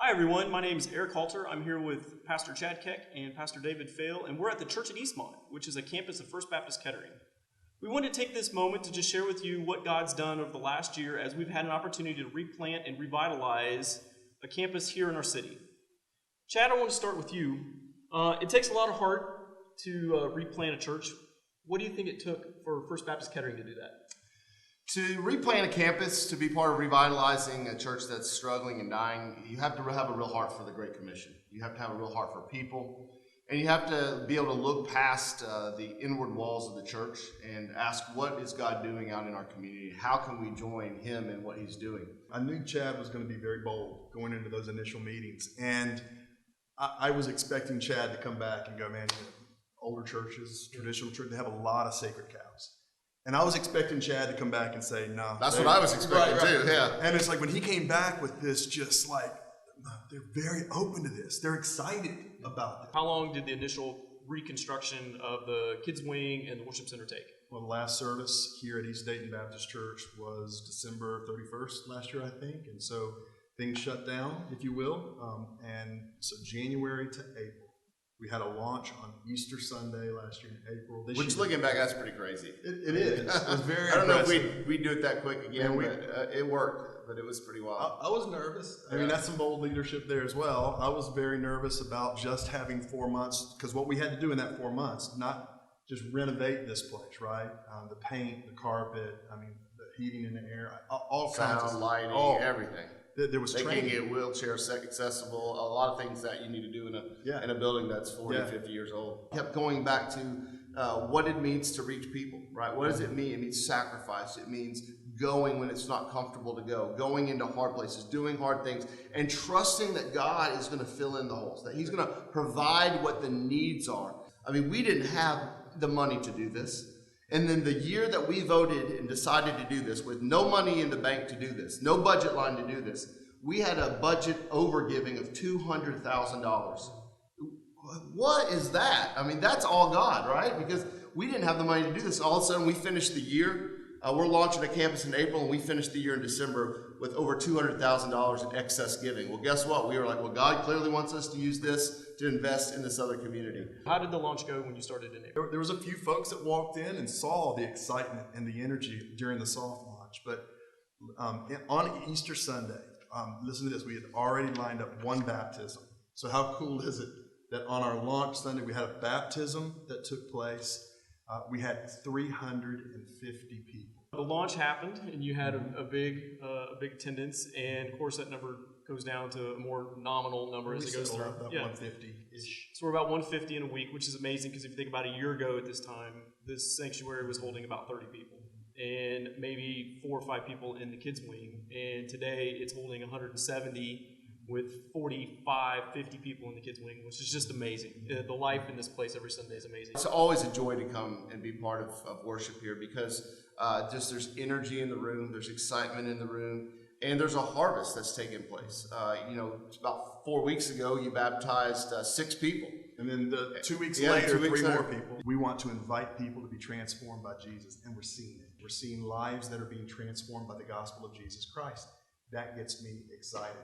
Hi everyone, my name is Eric Halter. I'm here with Pastor Chad Keck and Pastor David Faile, and we're at the church at Eastmont, which is a campus of First Baptist Kettering. We want to take this moment to just share with you what God's done over the last year as we've had an opportunity to replant and revitalize a campus here in our city. Chad, I want to start with you. It takes a lot of heart to replant a church. What do you think it took for First Baptist Kettering to do that? To replant a campus, to be part of revitalizing a church that's struggling and dying, you have to have a real heart for the Great Commission. You have to have a real heart for people. And you have to be able to look past the inward walls of the church and ask, what is God doing out in our community? How can we join Him in what He's doing? I knew Chad was going to be very bold going into those initial meetings. And I was expecting Chad to come back and go, man, older churches, traditional churches, they have a lot of sacred cows. And I was expecting Chad to come back and say, no. That's what I was expecting too, yeah. And it's like when he came back with this, just like, they're very open to this. They're excited about it. How long did the initial reconstruction of the kids' wing and the worship center take? Well, the last service here at East Dayton Baptist Church was December 31st last year, I think. And so things shut down, if you will. And so January to April. We had a launch on Easter Sunday last year in April. Which, looking back, that's pretty crazy. It is. It was very I don't impressive. know if we'd do it that quick again, but it worked. But it was pretty wild. I was nervous. I mean, that's some bold leadership there as well. I was very nervous about just having 4 months, because what we had to do in that 4 months, not just renovate this place, right? The paint, the carpet, I mean, the heating in the air, all kinds of sound, lighting, everything. There was making training. it wheelchair accessible, a lot of things that you need to do in a building that's 40, 50 years old. Kept going back to what it means to reach people, right? What does it mean? It means sacrifice. It means going when it's not comfortable to go, going into hard places, doing hard things, and trusting that God is going to fill in the holes, that He's going to provide what the needs are. I mean, we didn't have the money to do this. And then the year that we voted and decided to do this, with no money in the bank to do this, no budget line to do this, we had a budget overgiving of $200,000. What is that? I mean, that's all God, right? Because we didn't have the money to do this. All of a sudden, we finished the year. We're launching a campus in April, and we finished the year in December with over $200,000 in excess giving. Well, guess what? We were like, well, God clearly wants us to use this to invest in this other community. How did the launch go when you started in April? There was a few folks that walked in and saw the excitement and the energy during the soft launch. But on Easter Sunday, listen to this, we had already lined up one baptism. So how cool is it that on our launch Sunday, we had a baptism that took place. We had 350 people. The launch happened, and you had a big attendance, and of course that number goes down to a more nominal number as it goes through. About 150-ish. So we're about 150 in a week, which is amazing because if you think about a year ago at this time, this sanctuary was holding about 30 people, and maybe 4 or 5 people in the kids' wing. And today it's holding 170 with 45, 50 people in the kids' wing, which is just amazing. The life in this place every Sunday is amazing. It's always a joy to come and be part of worship here because just there's energy in the room, there's excitement in the room, and there's a harvest that's taking place. About 4 weeks ago, you baptized 6 people. And then 2 weeks later, 3 more people. We want to invite people to be transformed by Jesus, and we're seeing it. We're seeing lives that are being transformed by the gospel of Jesus Christ. That gets me excited.